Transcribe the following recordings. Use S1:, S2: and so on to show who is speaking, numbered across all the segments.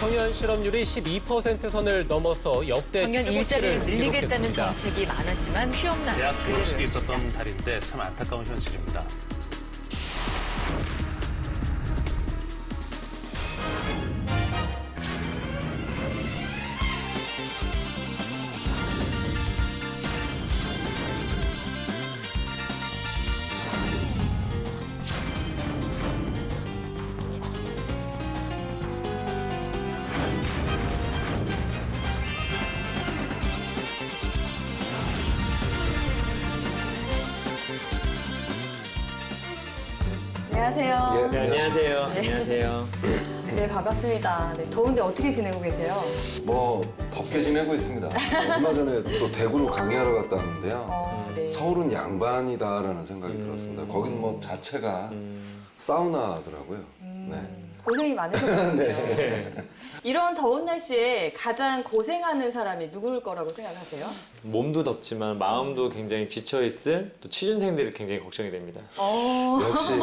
S1: 청년 실업률이 12% 선을 넘어서 역대
S2: 청년 일자리를
S1: 최고치를
S2: 늘리겠다는
S1: 기록했습니다.
S2: 정책이 많았지만 취업난
S3: 대학 졸업식이
S2: 그대로였습니다.
S3: 있었던 달인데 참 안타까운 현실입니다.
S4: 안녕하세요.
S5: 네, 안녕하세요. 안녕하세요.
S4: 네, 반갑습니다. 네, 더운데 어떻게 지내고 계세요?
S5: 뭐 덥게 지내고 있습니다. 얼마 전에 또 대구로 강의하러 갔다 왔는데요.
S4: 네.
S5: 서울은 양반이다라는 생각이 들었습니다. 거긴 뭐 자체가 사우나더라고요. 네.
S4: 고생이 많으실 것 같아요. 이런 더운 날씨에 가장 고생하는 사람이 누구일 거라고 생각하세요?
S6: 몸도 덥지만 마음도 굉장히 지쳐있을 또 취준생들이 굉장히 걱정이 됩니다.
S5: 역시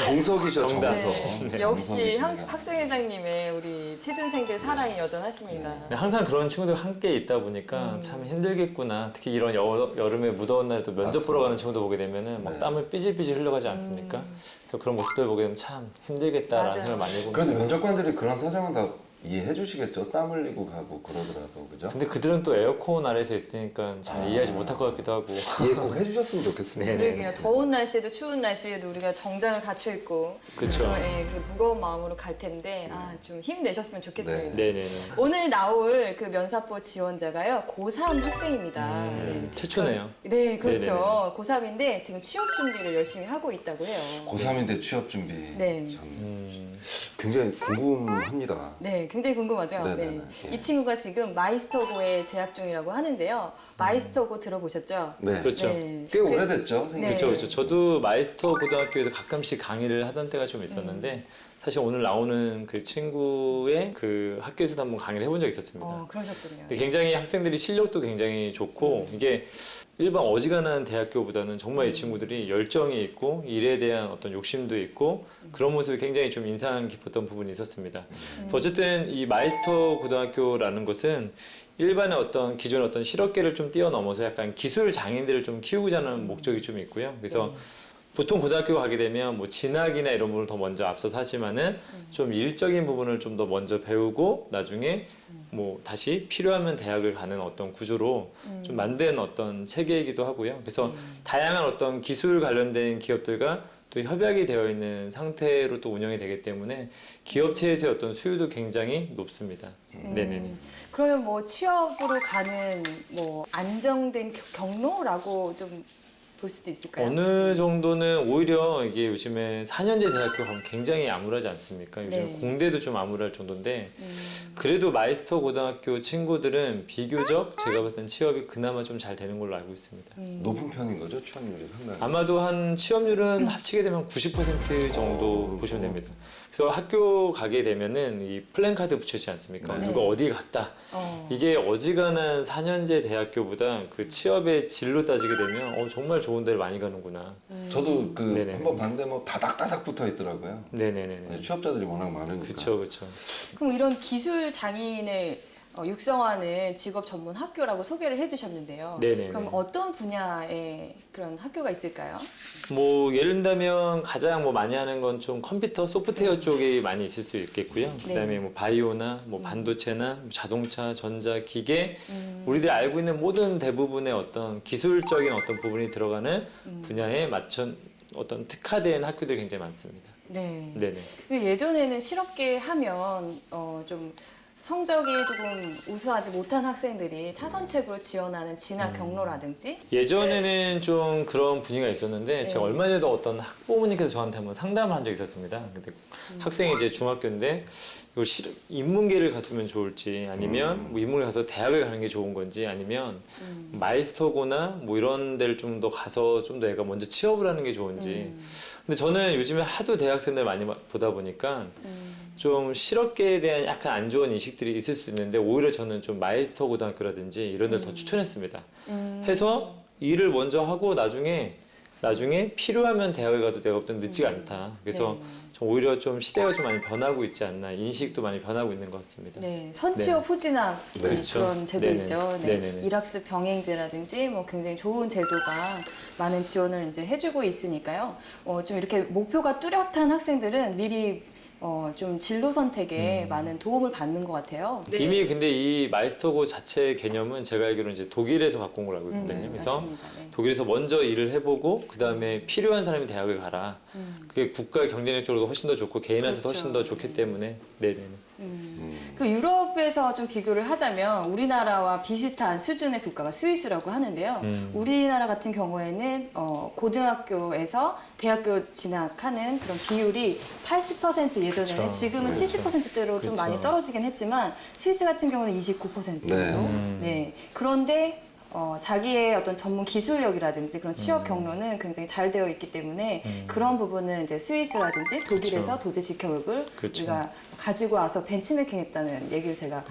S5: 정석이셔,
S6: 정답.
S5: 정석.
S4: 네. 역시 학생회장님의 우리 취준생들 사랑이 여전하십니다.
S6: 항상 그런 친구들 함께 있다 보니까 참 힘들겠구나. 특히 이런 여름에 무더운 날 또 면접 보러 가는 친구들 보게 되면은 막
S5: 네.
S6: 땀을 삐질삐질 흘러가지 않습니까? 그래서 그런 모습들 보게 되면 참 힘들겠다라는
S4: 맞아요.
S6: 생각을 많이 해봅니다.
S5: 그런데 면접관들이 그런 사정은 다 이해해 주시겠죠? 땀 흘리고 가고 그러더라도, 그죠?
S6: 근데 그들은 또 에어컨 아래에서 있으니까 잘 이해하지 못할 것 같기도 하고.
S5: 이해 꼭 해주셨으면 좋겠습니다.
S6: 네.
S4: 그러게요. 더운 날씨에도 추운 날씨에도 우리가 정장을 갖춰 입고
S6: 그쵸.
S4: 그 무거운 마음으로 갈 텐데 좀 힘내셨으면 좋겠습니다.
S6: 네네네.
S4: 오늘 나올 그 면사포 지원자가요 고3 학생입니다.
S6: 최초네요.
S4: 네, 그렇죠. 고3인데 지금 취업 준비를 열심히 하고 있다고 해요.
S5: 고3인데 취업 준비.
S4: 네.
S5: 참 굉장히 궁금합니다.
S4: 네, 굉장히 궁금하죠.
S5: 네네네.
S4: 네.
S5: 예.
S4: 이 친구가 지금 마이스터고에 재학 중이라고 하는데요. 마이스터고 들어보셨죠?
S5: 네.
S6: 그렇죠.
S4: 네.
S5: 꽤 오래됐죠? 생긴
S4: 네.
S6: 그렇죠, 그렇죠. 저도 마이스터 고등학교에서 가끔씩 강의를 하던 때가 좀 있었는데 사실 오늘 나오는 그 친구의 그 학교에서도 한번 강의를 해본 적이 있었습니다.
S4: 그러셨군요.
S6: 근데 굉장히 학생들이 실력도 굉장히 좋고 이게 일반 어지간한 대학교보다는 정말 이 친구들이 열정이 있고 일에 대한 어떤 욕심도 있고 그런 모습이 굉장히 좀 인상 깊었던 부분이 있었습니다. 그래서 어쨌든 이 마이스터 고등학교라는 것은 일반의 어떤 기존의 어떤 실업계를 좀 뛰어넘어서 약간 기술 장인들을 좀 키우고자 하는 목적이 좀 있고요. 그래서 보통 고등학교 가게 되면 뭐 진학이나 이런 부분을 더 먼저 앞서서 하지만은 좀 일적인 부분을 좀 더 먼저 배우고 나중에 뭐 다시 필요하면 대학을 가는 어떤 구조로 좀 만든 어떤 체계이기도 하고요. 그래서 다양한 어떤 기술 관련된 기업들과 또 협약이 되어 있는 상태로 또 운영이 되기 때문에 기업체에서의 어떤 수요도 굉장히 높습니다. 네네네.
S4: 그러면 뭐 취업으로 가는 뭐 안정된 경로라고 좀 볼 수도 있을까요?
S6: 어느 정도는 오히려 이게 요즘에 4년제 대학교 가면 굉장히 암울하지 않습니까? 요즘
S4: 네.
S6: 공대도 좀 암울할 정도인데 그래도 마이스터 고등학교 친구들은 비교적 제가 봤을 땐 취업이 그나마 좀 잘 되는 걸로 알고 있습니다.
S5: 높은 편인 거죠? 취업률이 상당히.
S6: 아마도 한 취업률은 합치게 되면 90% 정도 보시면 됩니다. 그래서 학교 가게 되면은 이 플랜카드 붙여지지 않습니까?
S4: 네.
S6: 누가 어디 갔다. 이게 어지간한 4년제 대학교보다 그 취업의 질로 따지게 되면 정말 좋은 데를 많이 가는구나.
S5: 저도 그
S6: 네네.
S5: 한번 봤는데 뭐 다닥다닥 붙어 있더라고요.
S6: 네네네네.
S5: 네, 취업자들이 워낙 많으니까.
S6: 그렇죠, 그렇죠.
S4: 그럼 이런 기술 장인을 육성하는 직업 전문 학교라고 소개를 해주셨는데요.
S6: 네네네.
S4: 그럼 어떤 분야의 그런 학교가 있을까요?
S6: 뭐 예를 든다면 가장 뭐 많이 하는 건 좀 컴퓨터 소프트웨어 쪽이 많이 있을 수 있겠고요. 그다음에 뭐 바이오나 뭐 반도체나 뭐 자동차, 전자, 기계 우리들이 알고 있는 모든 대부분의 어떤 기술적인 어떤 부분이 들어가는 분야에 맞춘 어떤 특화된 학교들이 굉장히 많습니다.
S4: 네.
S6: 네네.
S4: 예전에는 실업계 하면 좀 성적이 조금 우수하지 못한 학생들이 차선책으로 지원하는 진학 경로라든지
S6: 예전에는 좀 그런 분위기가 있었는데 제가
S4: 네.
S6: 얼마 전에도 어떤 학부모님께서 저한테 한번 상담을 한 적이 있었습니다. 근데 학생이 이제 중학교인데 이걸 인문계를 갔으면 좋을지 아니면 뭐 인문계 가서 대학을 가는 게 좋은 건지 아니면 마이스터고나 뭐 이런 데를 좀 더 가서 좀 더 애가 먼저 취업을 하는 게 좋은지. 근데 저는 요즘에 하도 대학생들 많이 보다 보니까 좀 실업계에 대한 약간 안 좋은 인식들이 있을 수 있는데 오히려 저는 좀 마이스터 고등학교라든지 이런 데를 더 추천했습니다. 해서 일을 먼저 하고 나중에 나중에 필요하면 대학을 가도 내가 볼땐 늦지가 않다. 그래서
S4: 네.
S6: 좀 오히려 좀 시대가 좀 많이 변하고 있지 않나, 인식도 많이 변하고 있는 것 같습니다.
S4: 네, 선취업 후진학
S5: 네.
S6: 그렇죠.
S4: 그런 제도
S6: 네네.
S4: 있죠. 네.
S6: 네네네.
S4: 일학습 병행제라든지 뭐 굉장히 좋은 제도가 많은 지원을 이제 해주고 있으니까요. 좀 이렇게 목표가 뚜렷한 학생들은 미리 좀 진로 선택에 많은 도움을 받는 것 같아요. 네.
S6: 이미 근데 이 마이스터고 자체 개념은 제가 알기로는 이제 독일에서 갖고 온 걸로 알고 있거든요. 그래서
S4: 맞습니다. 네.
S6: 독일에서 먼저 일을 해보고 그 다음에 필요한 사람이 대학을 가라. 그게 국가 경쟁력적으로도 훨씬 더 좋고 개인한테도
S4: 그렇죠.
S6: 훨씬 더 좋기 때문에 네네네.
S4: 그 유럽에서 좀 비교를 하자면 우리나라와 비슷한 수준의 국가가 스위스라고 하는데요. 우리나라 같은 경우에는 고등학교에서 대학교 진학하는 그런 비율이 80% 예전에는
S6: 그렇죠.
S4: 지금은
S5: 그렇죠.
S4: 70%대로 좀
S6: 그렇죠.
S4: 많이 떨어지긴 했지만 스위스 같은 경우는 29% 정도.
S5: 네.
S4: 네. 그런데 자기의 어떤 전문 기술력이라든지 그런 취업 경로는 굉장히 잘 되어 있기 때문에 그런 부분은 이제 스위스라든지 독일에서 도제식 교육을
S6: 그렇죠.
S4: 우리가 가지고 와서 벤치메이킹했다는 얘기를 제가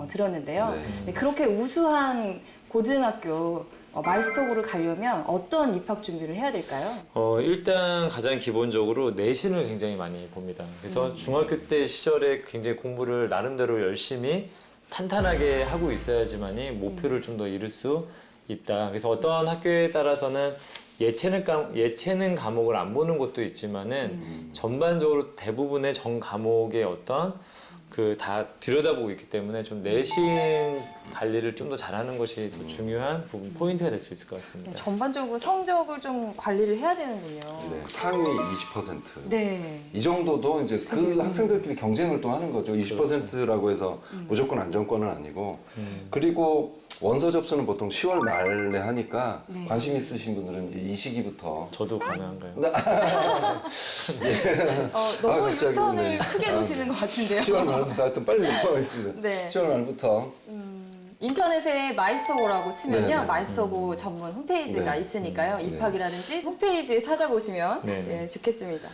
S4: 들었는데요.
S5: 네.
S4: 네, 그렇게 우수한 고등학교 마이스터고를 가려면 어떤 입학 준비를 해야 될까요?
S6: 일단 가장 기본적으로 내신을 굉장히 많이 봅니다. 그래서 중학교 때 시절에 굉장히 공부를 나름대로 열심히 탄탄하게 하고 있어야지만이 목표를 좀 더 이룰 수 있다. 그래서 어떤 학교에 따라서는 예체능 과목을 안 보는 곳도 있지만은 전반적으로 대부분의 전 과목의 어떤 그 다 들여다보고 있기 때문에 좀 내신 관리를 좀 더 잘하는 것이 더 중요한 부분 포인트가 될 수 있을 것 같습니다.
S4: 네, 전반적으로 성적을 좀 관리를 해야 되는군요.
S5: 네, 상위 20%.
S4: 네.
S5: 이 정도도 이제 그 학생들끼리 경쟁을 또 하는 거죠. 20%라고 해서 무조건 안정권은 아니고. 그리고 원서 접수는 보통 10월 말에 하니까
S4: 네.
S5: 관심 있으신 분들은 이제 이 시기부터
S6: 저도 가능한가요?
S4: 너무
S5: 갑자기,
S4: 유턴을
S5: 네.
S4: 크게 놓으시는 것 같은데요.
S5: 10월 말부터 하여튼 빨리 넘어가겠습니다.
S4: 네.
S5: 10월 말부터.
S4: 인터넷에 마이스터고라고 치면요.
S5: 네네.
S4: 마이스터고 전문 홈페이지가
S5: 네.
S4: 있으니까요.
S5: 네.
S4: 입학이라든지 홈페이지에 찾아보시면
S6: 네네.
S4: 좋겠습니다.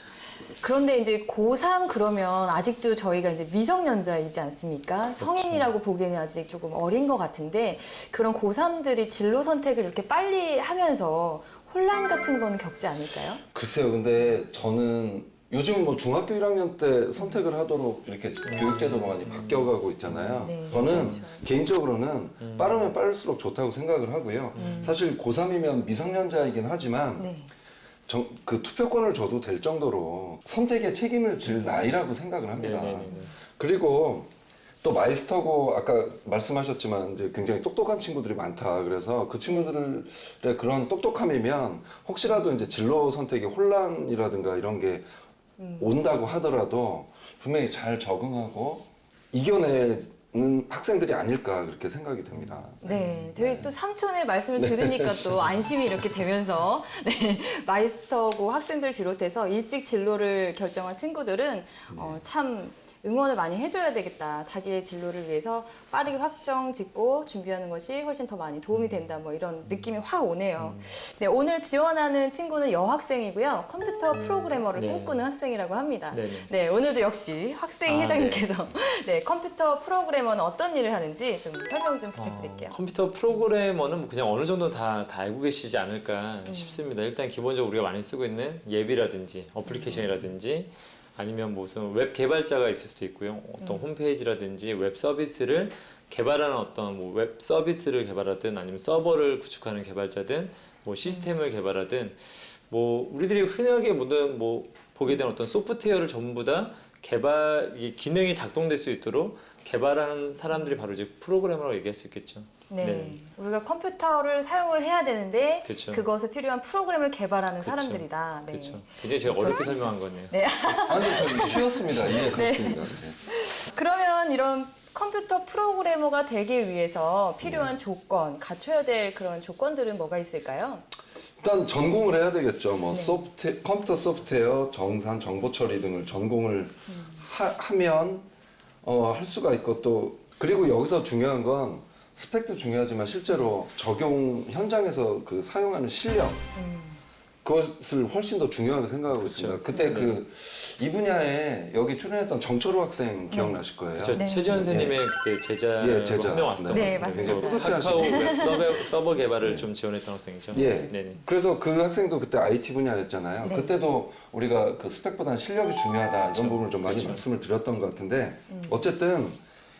S4: 그런데 이제 고3 그러면 아직도 저희가 이제 미성년자이지 않습니까? 성인이라고 보기에는 아직 조금 어린 것 같은데 그런 고3들이 진로 선택을 이렇게 빨리 하면서 혼란 같은 거는 겪지 않을까요?
S5: 글쎄요, 근데 저는 요즘 뭐 중학교 1학년 때 선택을 하도록 이렇게 교육제도가 많이 바뀌어가고 있잖아요.
S4: 네,
S5: 저는
S4: 그렇죠.
S5: 개인적으로는 빠르면 빠를수록 좋다고 생각을 하고요. 사실 고3이면 미성년자이긴 하지만
S4: 네.
S5: 그 투표권을 줘도 될 정도로 선택에 책임을 질 나이라고 생각을 합니다.
S6: 네네네네.
S5: 그리고 또 마이스터고 아까 말씀하셨지만 이제 굉장히 똑똑한 친구들이 많다. 그래서 그 친구들의 그런 똑똑함이면 혹시라도 이제 진로 선택에 혼란이라든가 이런 게 온다고 하더라도 분명히 잘 적응하고 이겨내는 학생들이 아닐까 그렇게 생각이 듭니다.
S4: 네, 저희 또 삼촌의 말씀을 들으니까 또 안심이 이렇게 되면서 네, 마이스터고 학생들 비롯해서 일찍 진로를 결정한 친구들은 참 응원을 많이 해줘야 되겠다. 자기의 진로를 위해서 빠르게 확정 짓고 준비하는 것이 훨씬 더 많이 도움이 된다. 뭐 이런 느낌이 확 오네요. 네, 오늘 지원하는 친구는 여학생이고요. 컴퓨터 프로그래머를
S6: 네.
S4: 꿈꾸는 학생이라고 합니다.
S6: 네네.
S4: 네, 오늘도 역시 학생 회장님께서 네, 컴퓨터 프로그래머는 어떤 일을 하는지 좀 설명 좀 부탁드릴게요.
S6: 컴퓨터 프로그래머는 뭐 그냥 어느 정도 다 알고 계시지 않을까 싶습니다. 일단 기본적으로 우리가 많이 쓰고 있는 앱이라든지 어플리케이션이라든지 아니면 무슨 웹 개발자가 있을 수도 있고요. 어떤 홈페이지라든지 웹 서비스를 개발하는 어떤 뭐 웹 서비스를 개발하든 아니면 서버를 구축하는 개발자든 뭐 시스템을 개발하든 뭐 우리들이 흔하게 모든 뭐 보게 된 어떤 소프트웨어를 전부 다 이 기능이 작동될 수 있도록 개발하는 사람들이 바로 이제 프로그래머라고 얘기할 수 있겠죠.
S4: 네. 우리가 컴퓨터를 사용을 해야 되는데
S6: 그쵸.
S4: 그것에 필요한 프로그램을 개발하는
S6: 그쵸.
S4: 사람들이다. 네.
S6: 그렇죠. 굉장히 제가 어렵게 설명한 거네요.
S4: 네.
S5: 아니, 저 쉬웠습니다. 이해했습니다. 네.
S4: 그러면 이런 컴퓨터 프로그래머가 되기 위해서 필요한 조건, 갖춰야 될 그런 조건들은 뭐가 있을까요?
S5: 일단 전공을 해야 되겠죠. 뭐
S4: 네.
S5: 컴퓨터 소프트웨어, 정산, 정보 처리 등을 전공을 하면 할 수가 있고 또 그리고 여기서 중요한 건 스펙도 중요하지만 실제로 적용 현장에서 그 사용하는 실력 그것을 훨씬 더 중요하게 생각하고 있습니다. 그때 그 이 분야에 여기 출연했던 정철우 학생 기억나실 거예요.
S6: 저 최지원 선생님의 그때 제자로
S5: 예, 제자.
S6: 한 명 왔었던
S4: 네.
S6: 것
S4: 네,
S6: 같습니다.
S5: 맞습니다.
S6: 그래서 카카오 웹 서버 개발을 좀 지원했던 학생이죠.
S5: 예.
S6: 네네.
S5: 그래서 그 학생도 그때 IT 분야였잖아요.
S4: 네.
S5: 그때도 우리가 그 스펙보다는 실력이 중요하다
S6: 그렇죠.
S5: 이런 부분을 좀 많이
S6: 그렇죠.
S5: 말씀을 드렸던 것 같은데 어쨌든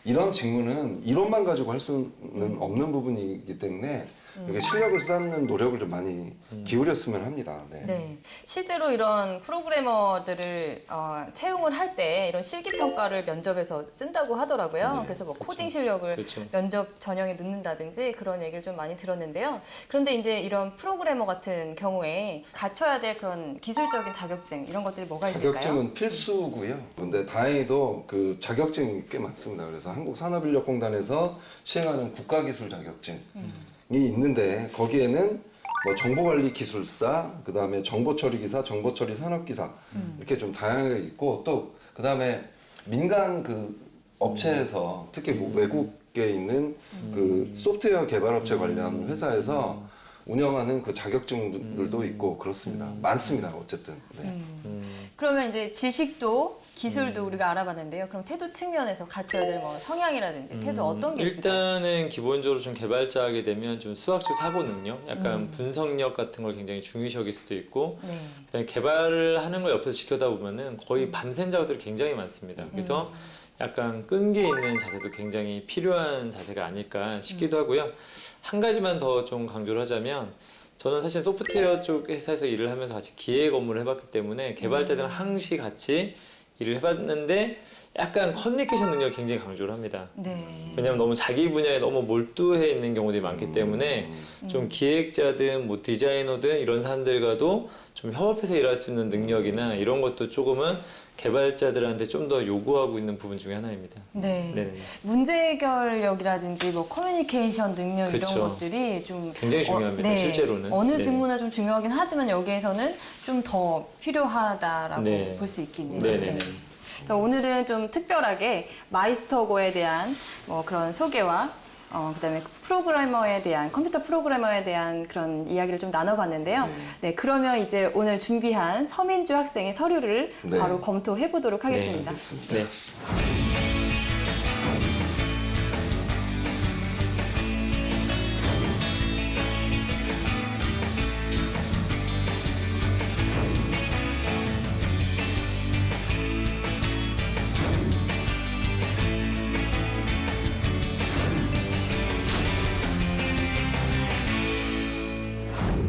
S5: 이런 직무는 이론만 가지고 할 수는 없는 부분이기 때문에 이게 실력을 쌓는 노력을 좀 많이 기울였으면 합니다. 네.
S4: 네, 실제로 이런 프로그래머들을 채용을 할 때 이런 실기 평가를 면접에서 쓴다고 하더라고요. 그래서 뭐 코딩 실력을
S6: 그렇죠.
S4: 면접 전형에 넣는다든지 그런 얘기를 좀 많이 들었는데요. 그런데 이제 이런 프로그래머 같은 경우에 갖춰야 될 그런 기술적인 자격증 이런 것들이 뭐가 있을까요?
S5: 자격증은 필수고요. 근데 다행히도 그 자격증이 꽤 많습니다. 그래서 한국산업인력공단에서 시행하는 국가기술 자격증이 있는데 거기에는 뭐 정보관리 기술사, 그 다음에 정보처리기사, 정보처리 산업기사 이렇게 좀 다양하게 있고 또 그 다음에 민간 그 업체에서 특히 뭐 외국에 있는 그 소프트웨어 개발업체 관련 회사에서 운영하는 그 자격증들도 있고 그렇습니다. 많습니다. 어쨌든. 네.
S4: 그러면 이제 지식도 기술도 우리가 알아봤는데요. 그럼 태도 측면에서 갖춰야 될 뭐 성향이라든지 태도 어떤 게 있을까요?
S6: 일단은 기본적으로 좀 개발자 하게 되면 좀 수학적 사고 능력, 약간 분석력 같은 걸 굉장히 중요시 여길 수도 있고
S4: 네.
S6: 그다음에 개발을 하는 걸 옆에서 지켜다 보면은 거의 밤샘 작업들이 굉장히 많습니다. 그래서 약간 끈기 있는 자세도 굉장히 필요한 자세가 아닐까 싶기도 하고요. 한 가지만 더 좀 강조를 하자면 저는 사실 소프트웨어 쪽 회사에서 일을 하면서 같이 기획 업무를 해봤기 때문에 개발자들은 항시 같이 일을 해봤는데 약간 커뮤니케이션 능력을 굉장히 강조를 합니다.
S4: 네.
S6: 왜냐하면 너무 자기 분야에 너무 몰두해 있는 경우들이 많기 때문에 좀 기획자든 뭐 디자이너든 이런 사람들과도 좀 협업해서 일할 수 있는 능력이나 이런 것도 조금은 개발자들한테 좀 더 요구하고 있는 부분 중에 하나입니다.
S4: 네.
S6: 네네.
S4: 문제 해결력이라든지 뭐 커뮤니케이션 능력
S6: 그쵸.
S4: 이런 것들이 좀
S6: 굉장히 중요합니다, 실제로는.
S4: 어느
S6: 네네.
S4: 직무나 좀 중요하긴 하지만 여기에서는 좀 더 필요하다라고
S6: 네.
S4: 볼 수 있겠네요.
S6: 네네네.
S4: 그래서 오늘은 좀 특별하게 마이스터고에 대한 뭐 그런 소개와 그다음에 프로그래머에 대한 컴퓨터 프로그래머에 대한 그런 이야기를 좀 나눠봤는데요. 네, 그러면 이제 오늘 준비한 서민주 학생의 서류를
S5: 네.
S4: 바로 검토해 보도록 하겠습니다.
S6: 네.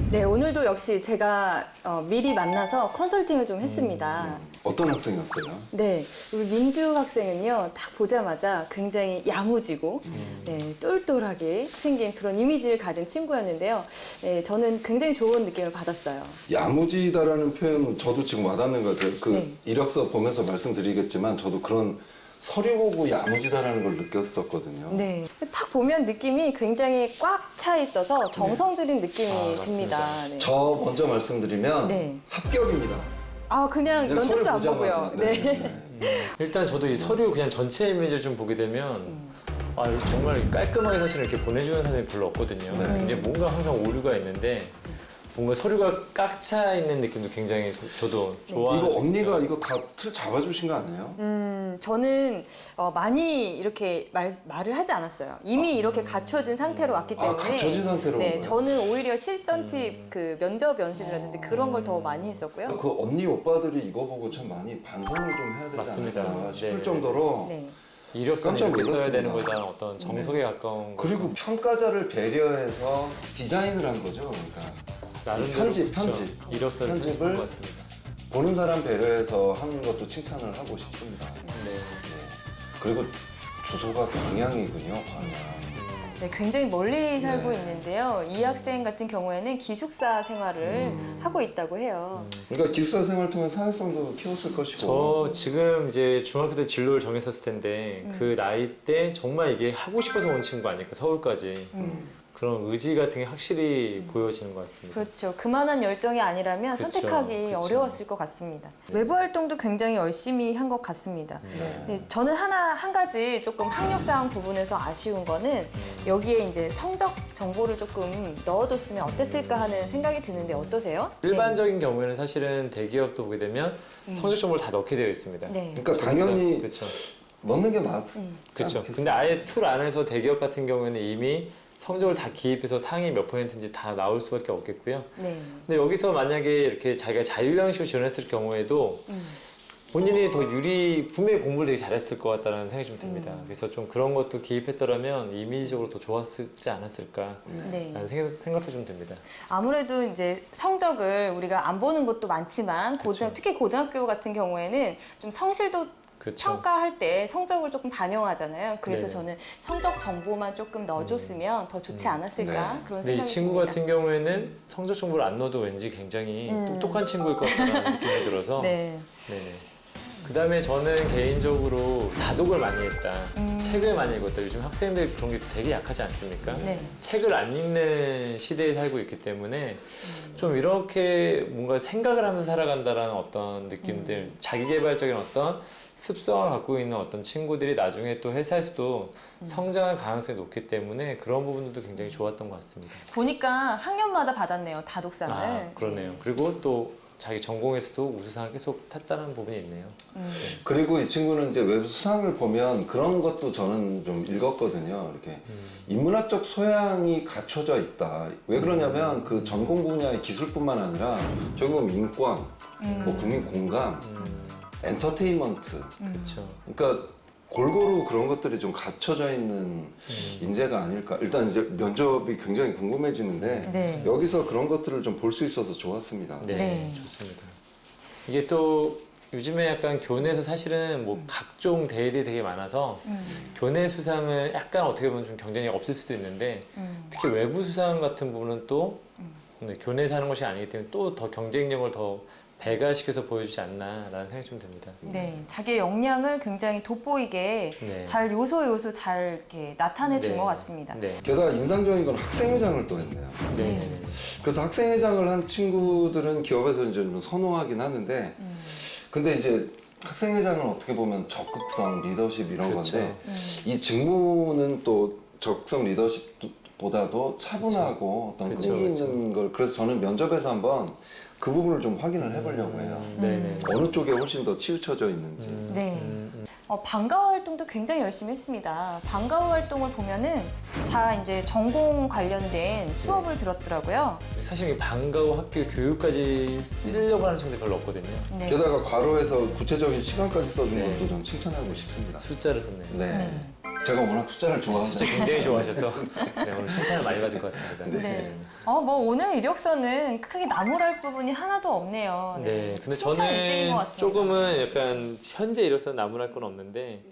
S4: 네, 오늘도 역시 제가 미리 만나서 컨설팅을 좀 했습니다.
S5: 어떤 학생이었어요?
S4: 네, 우리 민주 학생은요, 딱 보자마자 굉장히 야무지고, 네, 똘똘하게 생긴 그런 이미지를 가진 친구였는데요. 네, 저는 굉장히 좋은 느낌을 받았어요.
S5: 야무지다라는 표현은 저도 지금 와닿는 것 같아요. 그
S4: 네.
S5: 이력서 보면서 말씀드리겠지만 저도 그런 서류 보고 야무지다라는 걸 느꼈었거든요.
S4: 네, 딱 보면 느낌이 굉장히 꽉 차 있어서 정성 들인 느낌이
S6: 아,
S4: 듭니다. 네.
S5: 저 먼저 말씀드리면
S4: 네.
S5: 합격입니다.
S4: 아, 그냥
S5: 그냥
S4: 면접도 안
S5: 서류
S4: 보고요.
S5: 보자마자.
S4: 네.
S6: 일단 저도 이 서류 그냥 전체 이미지를 좀 보게 되면 아, 이거 정말 깔끔하게 사실 이렇게 보내주는 사람이 별로 없거든요.
S5: 네.
S6: 굉장히 뭔가 항상 오류가 있는데 뭔가 서류가 꽉 차 있는 느낌도 굉장히 저도 좋아하는
S5: 이거 언니가
S6: 느낌이에요.
S5: 이거 다 틀 잡아주신 거 아니에요?
S4: 저는 많이 이렇게 말을 하지 않았어요. 이미 이렇게 갖춰진 상태로 왔기
S5: 아,
S4: 때문에.
S5: 갖춰진 상태로 온
S4: 네,
S5: 거예요?
S4: 저는 오히려 실전 팁, 그 면접 연습이라든지 그런 걸 더 많이 했었고요.
S5: 그 언니 오빠들이 이거 보고 참 많이 반성을 좀 해야 되지
S6: 맞습니다.
S5: 않을까 싶을
S6: 네.
S5: 정도로
S4: 네.
S6: 이력서는
S5: 깜짝
S6: 이렇게 써야
S5: 놀랐습니다.
S6: 되는 거다 어떤 정석에 가까운 거.
S5: 그리고 평가자를 배려해서 디자인을 한 거죠. 그러니까
S6: 나름대로
S5: 편집,
S6: 그렇죠.
S5: 편집.
S6: 이력서를
S5: 편집을
S6: 편집한 것 같습니다.
S5: 보는 사람 배려해서 하는 것도 칭찬을 하고 싶습니다.
S6: 네.
S5: 그리고 주소가 광양이군요. 광양.
S4: 네, 굉장히 멀리 살고
S5: 네.
S4: 있는데요. 이 학생 같은 경우에는 기숙사 생활을 하고 있다고 해요.
S5: 그러니까 기숙사 생활을 통해 사회성도 키웠을 것이고.
S6: 저 지금 이제 중학교 때 진로를 정했었을 텐데 그 나이 때 정말 이게 하고 싶어서 온 친구 아닐까 서울까지. 그런 의지 같은 게 확실히 보여지는 것 같습니다.
S4: 그렇죠. 그만한 열정이 아니라면
S6: 그쵸,
S4: 선택하기
S6: 그쵸.
S4: 어려웠을 것 같습니다. 외부 활동도 굉장히 열심히 한 것 같습니다. 네, 저는 한 가지 조금 학력사항 부분에서 아쉬운 거는 여기에 이제 성적 정보를 조금 넣어줬으면 어땠을까 하는 생각이 드는데 어떠세요?
S6: 일반적인 경우에는 사실은 대기업도 보게 되면 성적 정보를 다 넣게 되어 있습니다.
S4: 네.
S5: 그러니까 당연히
S6: 그렇죠.
S5: 넣는 게 맞지
S6: 그렇죠.
S5: 않겠어요?
S6: 근데 아예 툴 안에서 대기업 같은 경우에는 이미 성적을 다 기입해서 상위 몇 %인지 다 나올 수밖에 없겠고요.
S4: 네.
S6: 근데 여기서 만약에 이렇게 자기가 자유양식으로 지원했을 경우에도 본인이 더 분명히 공부를 되게 잘했을 것 같다는 생각이 좀 듭니다. 그래서 좀 그런 것도 기입했더라면 이미지적으로 더 좋았지 않았을까
S4: 네.
S6: 라는 생각도 좀 듭니다.
S4: 아무래도 이제 성적을 우리가 안 보는 것도 많지만 특히 고등학교 같은 경우에는 좀 성실도
S6: 그렇죠.
S4: 평가할 때 성적을 조금 반영하잖아요. 그래서
S6: 네.
S4: 저는 성적 정보만 조금 넣어줬으면 더 좋지 않았을까
S5: 네.
S4: 그런
S6: 근데 이
S4: 생각이
S6: 친구
S4: 듭니다.
S6: 같은 경우에는 성적 정보를 안 넣어도 왠지 굉장히 똑똑한 친구일 것 같다는 느낌이 들어서
S4: 네.
S6: 네네. 그다음에 저는 개인적으로 다독을 많이 했다. 책을 많이 읽었다. 요즘 학생들 그런 게 되게 약하지 않습니까?
S4: 네.
S6: 책을 안 읽는 시대에 살고 있기 때문에 좀 이렇게 뭔가 생각을 하면서 살아간다라는 어떤 느낌들, 자기계발적인 어떤 습성을 갖고 있는 어떤 친구들이 나중에 또 회사에서도 성장할 가능성이 높기 때문에 그런 부분들도 굉장히 좋았던 것 같습니다.
S4: 보니까 학년마다 받았네요. 다독상을.
S6: 아, 그러네요. 그리고 또 자기 전공에서도 우수상을 계속 탔다는 부분이 있네요.
S5: 그리고 이 친구는 이제 외부 수상을 보면 그런 것도 저는 좀 읽었거든요. 이렇게 인문학적 소양이 갖춰져 있다. 왜 그러냐면 그 전공 분야의 기술뿐만 아니라 저기 보면 인권, 뭐 국민 공감, 엔터테인먼트.
S6: 그렇죠.
S5: 그러니까 골고루 그런 것들이 좀 갖춰져 있는 인재가 아닐까. 일단 이제 면접이 굉장히 궁금해지는데
S4: 네.
S5: 여기서 그런 것들을 좀 볼 수 있어서 좋았습니다.
S6: 네,
S4: 네.
S6: 좋습니다. 이게 또 요즘에 약간 교내에서 사실은 뭐 각종 대회들이 되게 많아서 교내 수상은 약간 어떻게 보면 좀 경쟁이 없을 수도 있는데 특히 외부 수상 같은 부분은 또 교내에서 하는 것이 아니기 때문에 또 더 경쟁력을 더 배가시켜서 보여주지 않나라는 생각이 좀 듭니다.
S4: 네, 자기의 역량을 굉장히 돋보이게
S6: 네.
S4: 잘 요소 잘 이렇게 나타내 준
S6: 네.
S4: 것 같습니다.
S6: 네.
S5: 게다가 인상적인 건 학생회장을 또 했네요.
S6: 네.
S5: 그래서 학생회장을 한 친구들은 기업에서 이제 좀 선호하긴 하는데, 근데 이제 학생회장은 어떻게 보면 적극성, 리더십 이런
S6: 그렇죠.
S5: 건데, 이 직무는 또 적극성 리더십보다도 차분하고 어떤
S6: 그쵸,
S5: 끈기
S6: 그쵸.
S5: 있는 걸, 그래서 저는 면접에서 한번 그 부분을 좀 확인을 해보려고 해요.
S6: 네네.
S5: 어느 쪽에 훨씬 더 치우쳐져 있는지.
S4: 네. 방과후 활동도 굉장히 열심히 했습니다. 방과후 활동을 보면은 다 이제 전공 관련된 수업을 들었더라고요.
S6: 사실 이 방과후 학교 교육까지 쓰려고 하는 친구들이 별로 없거든요.
S4: 네.
S5: 게다가 괄호에서 구체적인 시간까지 써준
S6: 네.
S5: 것도 좀 칭찬하고 싶습니다.
S6: 숫자를 썼네요.
S5: 네. 제가 워낙 숫자를
S6: 숫자
S5: 좋아하는
S6: 굉장히 좋아하셔서 네, 오늘 칭찬을 많이 받을 것 같습니다.
S4: 네. 뭐 오늘 이력서는 크게 나무랄 부분이 하나도 없네요.
S6: 네, 근데
S4: 칭찬 일생인 것
S6: 저는
S4: 같습니다.
S6: 조금은 약간 현재 이로서 나무랄 건 없는데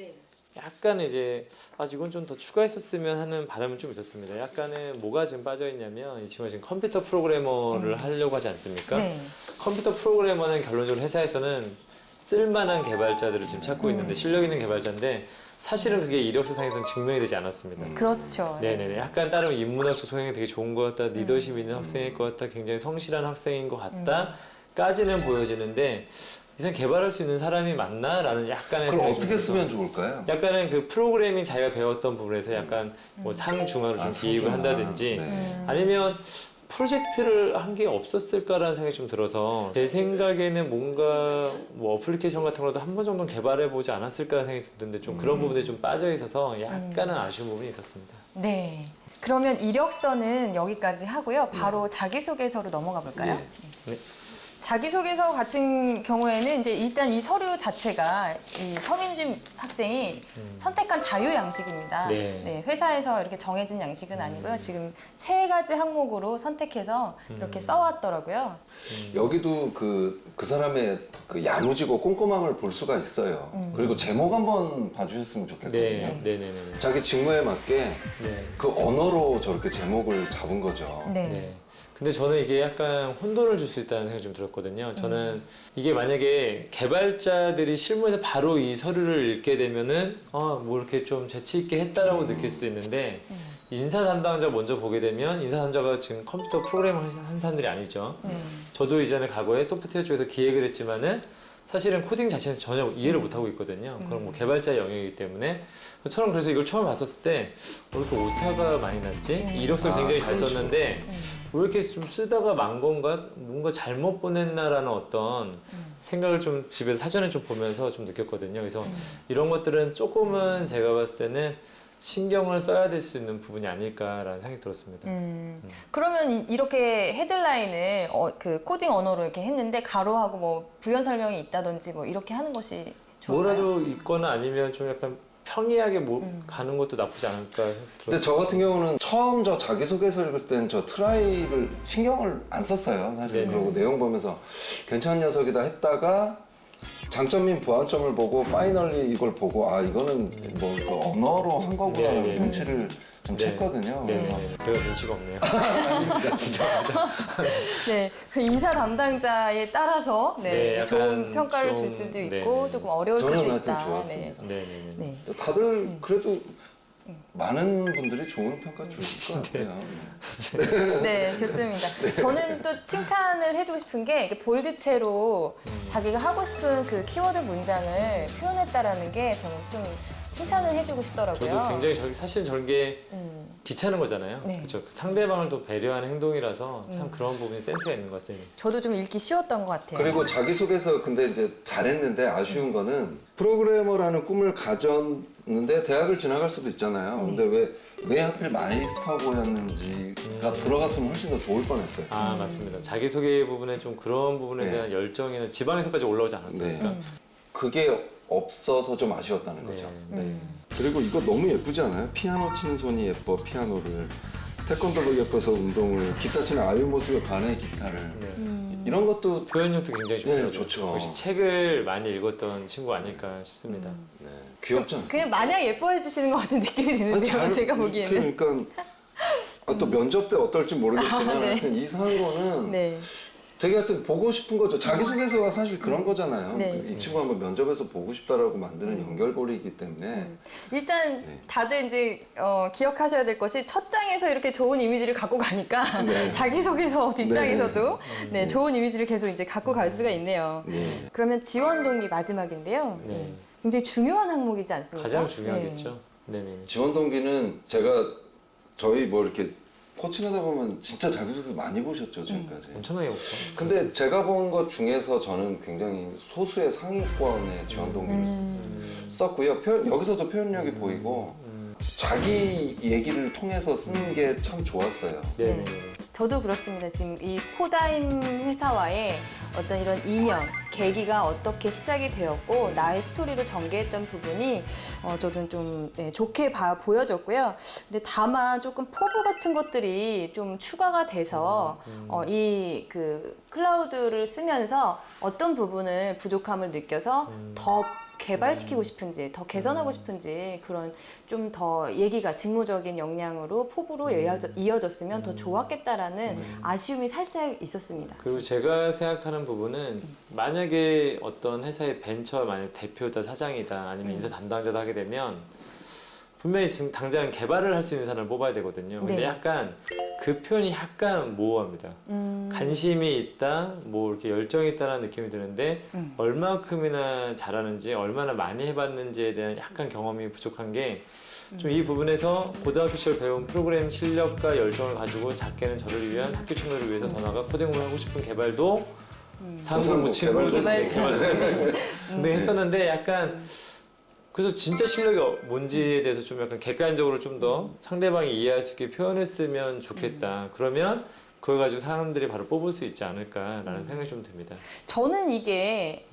S6: 약간 이제 이건 좀 더 추가했었으면 하는 바람은 좀 있었습니다. 약간은 뭐가 지금 빠져 있냐면 이 친구가 지금 컴퓨터 프로그래머를 하려고 하지 않습니까?
S4: 네.
S6: 컴퓨터 프로그래머는 결론적으로 회사에서는 쓸만한 개발자들을 지금 찾고 있는데 실력 있는 개발자인데 사실은 그게 이력서상에서는 증명이 되지 않았습니다.
S4: 그렇죠.
S6: 네네네. 약간 따르면 인문학적 소양이 되게 좋은 것 같다, 리더십 있는 학생일 것 같다, 굉장히 성실한 학생인 것 같다까지는 보여지는데 이상 개발할 수 있는 사람이 맞나라는 약간의
S5: 그럼
S6: 생각이
S5: 어떻게
S6: 좀 들어서
S5: 쓰면 좋을까요?
S6: 약간은 그 프로그래밍 자기가 배웠던 부분에서 약간 뭐 상중하로 좀 기입을
S5: 상중하.
S6: 한다든지
S5: 네.
S6: 아니면 프로젝트를 한 게 없었을까라는 생각이 좀 들어서 제 생각에는 뭔가 뭐 어플리케이션 같은 거라도 한 번 정도는 개발해 보지 않았을까라는 생각이 좀 드는데 좀 그런 부분들이 좀 빠져 있어서 약간은 아쉬운 부분이 있었습니다.
S4: 네. 그러면 이력서는 여기까지 하고요. 바로 자기소개서로 넘어가 볼까요?
S6: 네.
S4: 자기소개서 같은 경우에는 이제 일단 이 서류 자체가 이 서민준 학생이 선택한 자유 양식입니다.
S6: 네.
S4: 회사에서 이렇게 정해진 양식은 아니고요. 지금 3가지 항목으로 선택해서 이렇게 써왔더라고요.
S5: 여기도 그 사람의 그 야무지고 꼼꼼함을 볼 수가 있어요. 그리고 제목 한번 봐주셨으면 좋겠거든요.
S6: 네, 네네네.
S5: 자기 직무에 맞게
S6: 네.
S5: 그 언어로 저렇게 제목을 잡은 거죠.
S4: 네.
S6: 네. 근데 저는 이게 약간 혼돈을 줄 수 있다는 생각이 좀 들었거든요. 저는 이게 만약에 개발자들이 실무에서 바로 이 서류를 읽게 되면은 뭐 이렇게 좀 재치 있게 했다라고 느낄 수도 있는데 인사 담당자 먼저 보게 되면 인사 담당자가 지금 컴퓨터 프로그램을 한 사람들이 아니죠. 저도 이전에 과거에 소프트웨어 쪽에서 기획을 했지만은 사실은 코딩 자체는 전혀 이해를 못하고 있거든요. 그럼 뭐 개발자의 영역이기 때문에 저는 그래서 이걸 처음 봤었을 때 왜 이렇게 오타가 많이 났지? 이력서를 굉장히 잘 썼는데 왜 이렇게 좀 쓰다가 만 건가? 뭔가 잘못 보냈나라는 어떤 생각을 좀 집에서 사전에 좀 보면서 좀 느꼈거든요. 그래서 이런 것들은 조금은 제가 봤을 때는 신경을 써야 될 수 있는 부분이 아닐까라는 생각이 들었습니다.
S4: 그러면 이렇게 헤드라인을 그 코딩 언어로 이렇게 했는데 가로하고 뭐 부연 설명이 있다든지 뭐 이렇게 하는 것이 좋을까요?
S6: 뭐라도 있거나 아니면 좀 약간 평이하게 가는 것도 나쁘지 않을까
S5: 근데
S6: 들었어요.
S5: 저 같은 경우는 처음 저 자기소개서 읽을 때는 저 트라이를 신경을 안 썼어요. 사실.
S6: 네네.
S5: 그리고 내용 보면서 괜찮은 녀석이다 했다가 장점인 부안점을 보고 파이널리 이걸 보고 이거는 뭐 이거 언어로 한 거구나라는
S6: 네네.
S5: 눈치를 좀
S6: 네.
S5: 챘거든요.
S6: 네,
S5: 그래서
S6: 제가 눈치가 없네요.
S4: 네, 그 인사 담당자에 따라서
S6: 네, 약간
S4: 좋은 평가를
S6: 좀,
S4: 줄 수도 있고
S6: 네.
S4: 조금 어려울
S5: 저는
S4: 수도
S5: 하여튼
S4: 있다.
S5: 좋았습니다.
S6: 네, 네, 네.
S4: 네.
S5: 다들 그래도 많은 분들이 좋은 평가 주실 것 같아요.
S4: 네, 좋습니다. 저는 또 칭찬을 해주고 싶은 게 이렇게 볼드체로 자기가 하고 싶은 그 키워드 문장을 표현했다라는 게 저는 좀 칭찬을 해주고 싶더라고요.
S6: 저도 굉장히 사실 저런 게 귀찮은 거잖아요.
S4: 네.
S6: 그렇죠. 상대방을 또 배려하는 행동이라서 참 그런 부분이 센스가 있는 것 같습니다.
S4: 저도 좀 읽기 쉬웠던 것 같아요.
S5: 그리고 자기소개서 근데 이제 잘했는데 아쉬운 거는 프로그래머라는 꿈을 가졌는데 대학을 지나갈 수도 있잖아요. 근데 왜 하필 마이스터고였는지가 들어갔으면 훨씬 더 좋을 뻔했어요.
S6: 맞습니다. 자기소개 부분에 좀 그런 부분에
S5: 네.
S6: 대한 열정이나 지방에서까지 올라오지 않았습니까?
S5: 네. 그게 없어서 좀 아쉬웠다는 거죠.
S6: 네.
S5: 그리고 이거 너무 예쁘지 않아요? 피아노 치는 손이 예뻐, 피아노를. 태권도가 예뻐서 운동을, 기타 치는 아이유 모습에 반해 기타를. 이런 것도
S6: 표현력도 굉장히 좋더라고요.
S5: 네, 좋죠.
S6: 역시 책을 많이 읽었던 친구 아닐까 싶습니다.
S5: 귀엽지 않습니까?
S4: 그냥 마냥 예뻐해 주시는 것 같은 느낌이 드는데요, 제가 보기에는.
S5: 그러니까 또 면접 때 어떨지 모르겠지만
S4: 네.
S5: 하여튼 이상으로는
S4: 네.
S5: 되게 하여튼 보고 싶은 거죠. 자기소개서가 사실 그런 거잖아요.
S4: 네.
S5: 이 친구 한번 면접에서 보고 싶다라고 만드는 연결고리이기 때문에
S4: 일단 다들 이제 기억하셔야 될 것이 첫 장에서 이렇게 좋은 이미지를 갖고 가니까 자기소개서 뒷장에서도 네, 좋은 이미지를 계속 이제 갖고 갈 수가 있네요. 그러면 지원 동기 마지막인데요.
S6: 네.
S4: 굉장히 중요한 항목이지 않습니까?
S6: 가장 중요하겠죠. 네네.
S5: 지원 동기는 제가 저희 뭐 이렇게 코칭하다 보면 진짜 자기소개서 많이 보셨죠, 지금까지.
S6: 엄청나게 없죠.
S5: 근데 제가 본 것 중에서 저는 굉장히 소수의 상위권의 지원 동기를 썼고요. 여기서도 표현력이 보이고 자기 얘기를 통해서 쓰는 게 참 좋았어요.
S6: 네네.
S4: 저도 그렇습니다. 지금 이 코다인 회사와의 어떤 이런 인연, 계기가 어떻게 시작이 되었고 나의 스토리를 전개했던 부분이 저도 좀 좋게 보여졌고요. 근데 다만 조금 포부 같은 것들이 좀 추가가 돼서 이 그 클라우드를 쓰면서 어떤 부분을 부족함을 느껴서 더 개발시키고 싶은지 더 개선하고 싶은지 그런 좀 더 얘기가 직무적인 역량으로 포부로 이어졌으면 더 좋았겠다라는 아쉬움이 살짝 있었습니다.
S6: 그리고 제가 생각하는 부분은 만약에 어떤 회사의 벤처 만약 대표다 사장이다 아니면 인사 담당자다 하게 되면 분명히 지금 당장 개발을 할 수 있는 사람을 뽑아야 되거든요. 근데
S4: 네.
S6: 약간 그 표현이 약간 모호합니다. 관심이 있다, 뭐 이렇게 열정이 있다는 느낌이 드는데 얼마큼이나 잘하는지, 얼마나 많이 해봤는지에 대한 약간 경험이 부족한 게 좀 이 부분에서 고등학교 시절 배운 프로그램 실력과 열정을 가지고 작게는 저를 위한 학교 친구들을 위해서 더 나아가 코딩을 하고 싶은 개발도 상부 친구들
S4: 개발
S6: 근데 했었는데 약간 그래서 진짜 실력이 뭔지에 대해서 좀 약간 객관적으로 좀 더 상대방이 이해할 수 있게 표현했으면 좋겠다. 그러면 그걸 가지고 사람들이 바로 뽑을 수 있지 않을까라는 생각이 좀 듭니다.
S4: 저는 이게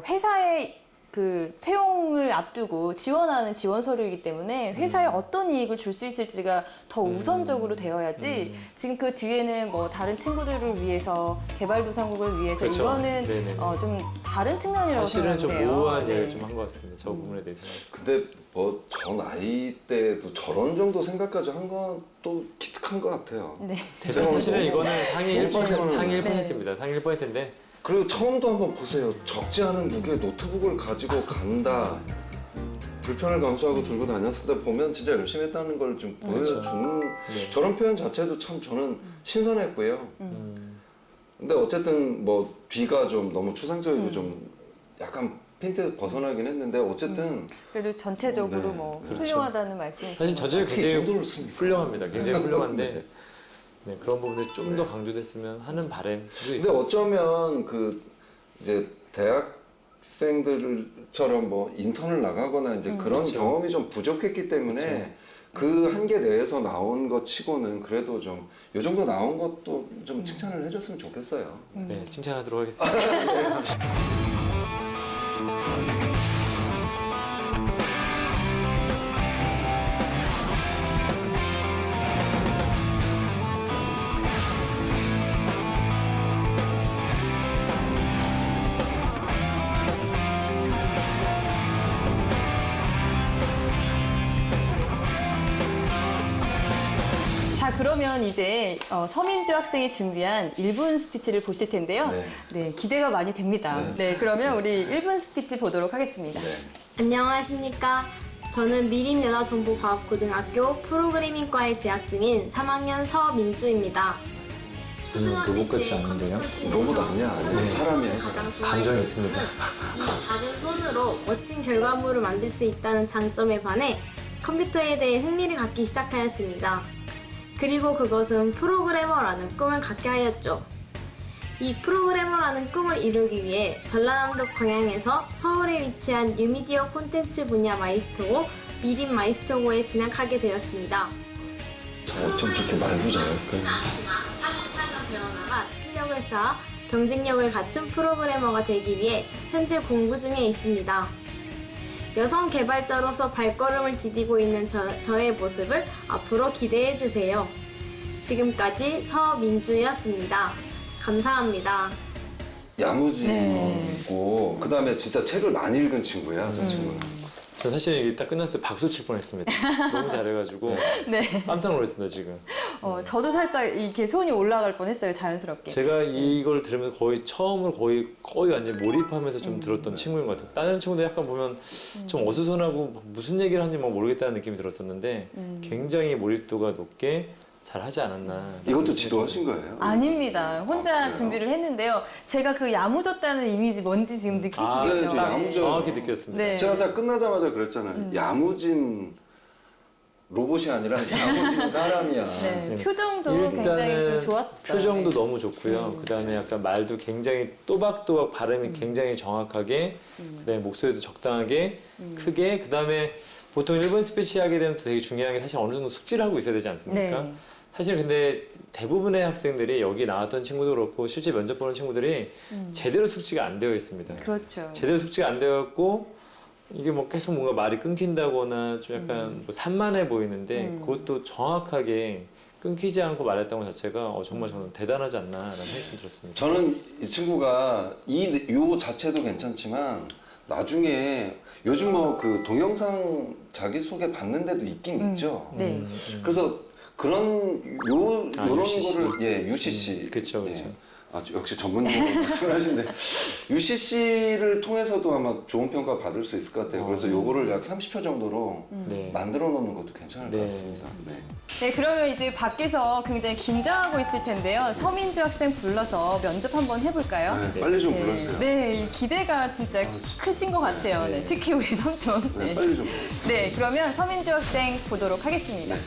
S4: 회사의 그 채용을 앞두고 지원하는 지원 서류이기 때문에 회사에 어떤 이익을 줄 수 있을지가 더 우선적으로 되어야지 지금 그 뒤에는 뭐 다른 친구들을 위해서 개발도상국을 위해서
S6: 그렇죠.
S4: 이거는
S6: 네네.
S4: 좀 다른 측면이라고
S6: 사실은 좀
S4: 생각해요.
S6: 모호한
S4: 네.
S6: 이야기를 좀 한 것 같습니다. 저 부분에 대해서.
S5: 근데 뭐 저 나이 때도 저런 정도 생각까지 한 건 또 기특한 것 같아요.
S4: 네.
S6: 사실은 이거는 상위 1%,
S5: 네.
S6: 상위 1%입니다. 상위 1%인데
S5: 그리고 처음도 한번 보세요. 적지 않은 무게 노트북을 가지고 간다. 불편을 감수하고 들고 다녔을 때 보면 진짜 열심히 했다는 걸 좀 보여주는
S6: 네.
S5: 저런 표현 자체도 참 저는 신선했고요. 근데 어쨌든 뭐 뒤가 좀 너무 추상적이고 좀 약간 핀트에서 벗어나긴 했는데 어쨌든
S4: 그래도 전체적으로
S5: 네,
S4: 뭐
S6: 그렇죠.
S4: 훌륭하다는 말씀이시죠.
S6: 사실 저질
S5: 어떻게 이
S6: 굉장히
S5: 정도를 씁니까?
S6: 훌륭합니다. 굉장히 훌륭한데
S5: 네.
S6: 네, 그런 부분들이 좀 더 강조됐으면 하는 바람도
S5: 근데
S6: 있어요.
S5: 어쩌면 그 이제 대학생들처럼 뭐 인턴을 나가거나 이제 그런
S6: 그렇죠.
S5: 경험이 좀 부족했기 때문에 그 한계 내에서 나온 것 치고는 그래도 좀 요 정도 나온 것도 좀 칭찬을 해줬으면 좋겠어요.
S6: 네, 칭찬하도록 하겠습니다.
S4: 자, 그러면 이제 서민주 학생이 준비한 1분 스피치를 보실 텐데요.
S5: 네.
S4: 네, 기대가 많이 됩니다. 네, 그러면 우리 1분 스피치 보도록 하겠습니다.
S5: 네.
S7: 안녕하십니까. 저는 미림여자정보과학고등학교 프로그래밍과에 재학 중인 3학년 서민주입니다.
S6: 저는 로봇 같지 않은데요.
S5: 로봇 아니야.
S6: 네.
S5: 사람이야.
S6: 감정이 있습니다.
S7: 이 작은 손으로 멋진 결과물을 만들 수 있다는 장점에 반해 컴퓨터에 대해 흥미를 갖기 시작하였습니다. 그리고 그것은 프로그래머라는 꿈을 갖게 하였죠. 이 프로그래머라는 꿈을 이루기 위해 전라남도 광양에서 서울에 위치한 뉴미디어 콘텐츠 분야 마이스터고 미림 마이스터고에 진학하게 되었습니다.
S5: 저 어쩜 저렇게 말도 잘할까?
S7: 차근차근 배워나가 실력을 쌓아 경쟁력을 갖춘 프로그래머가 되기 위해 현재 공부 중에 있습니다. 여성 개발자로서 발걸음을 디디고 있는 저의 모습을 앞으로 기대해 주세요. 지금까지 서민주였습니다. 감사합니다.
S5: 야무지고 그다음에 진짜 책을 많이 읽은 친구야, 저 친구는.
S6: 저 사실 이게 딱 끝났을 때 박수 칠 뻔했습니다. 너무 잘해가지고
S4: 네.
S6: 깜짝 놀랐습니다 지금.
S4: 저도 살짝 이렇게 손이 올라갈 뻔했어요, 자연스럽게.
S6: 제가 이걸 들으면서 거의 처음으로 거의 완전 몰입하면서 좀 들었던 친구인 것 같아요. 다른 친구들 약간 보면 좀 어수선하고 무슨 얘기를 하는지 막 모르겠다는 느낌이 들었었는데 굉장히 몰입도가 높게 잘 하지 않았나.
S5: 이것도 지도하신 거예요?
S4: 아닙니다. 혼자
S5: 그래요?
S4: 준비를 했는데요. 제가 그 야무졌다는 이미지 뭔지 지금
S5: 네,
S4: 느끼시겠죠?
S5: 저 야무져.
S6: 정확히 느꼈습니다.
S4: 네.
S5: 제가 다 끝나자마자 그랬잖아요. 야무진 로봇이 아니라 야무진 사람이야.
S4: 네,
S6: 네.
S4: 표정도 굉장히 좀 좋았어요.
S6: 표정도
S4: 네.
S6: 너무 좋고요. 그다음에 약간 말도 굉장히 또박또박 발음이 굉장히 정확하게, 그다음에 목소리도 적당하게 크게, 그다음에 보통 일본 스피치 하게 되면 또 되게 중요한 게 사실 어느 정도 숙지를 하고 있어야 되지 않습니까?
S4: 네.
S6: 사실 근데 대부분의 학생들이 여기 나왔던 친구도 그렇고 실제 면접 보는 친구들이 제대로 숙지가 안 되어 있습니다.
S4: 그렇죠.
S6: 제대로 숙지가 안 되어 있고 이게 뭐 계속 뭔가 말이 끊긴다거나 좀 약간 뭐 산만해 보이는데 그것도 정확하게 끊기지 않고 말했다는 것 자체가 정말 저는 대단하지 않나라는 생각이 좀 들었습니다.
S5: 저는 이 친구가 요 자체도 괜찮지만 나중에 요즘 뭐 그 동영상 자기소개 받는 데도 있긴 있죠.
S4: 네.
S5: 그래서 그런 요런
S6: UCC.
S5: 거를 예 UCC
S6: 그쵸, 그쵸.
S5: 역시 전문용어로 말씀하신데 UCC를 통해서도 아마 좋은 평가 받을 수 있을 것 같아요. 그래서 요거를 약 30초 정도로
S6: 네.
S5: 만들어 놓는 것도 괜찮을 것
S6: 네.
S5: 같습니다. 네.
S4: 네, 그러면 이제 밖에서 굉장히 긴장하고 있을 텐데요. 서민주 학생 불러서 면접 한번 해볼까요?
S5: 네, 빨리 좀 불러주세요.
S4: 네, 이 기대가 진짜 크신 것 같아요. 네, 특히 우리 삼촌.
S5: 네,
S4: 네.
S5: 빨리 좀.
S4: 네, 그러면 서민주 학생 보도록 하겠습니다.
S5: 네.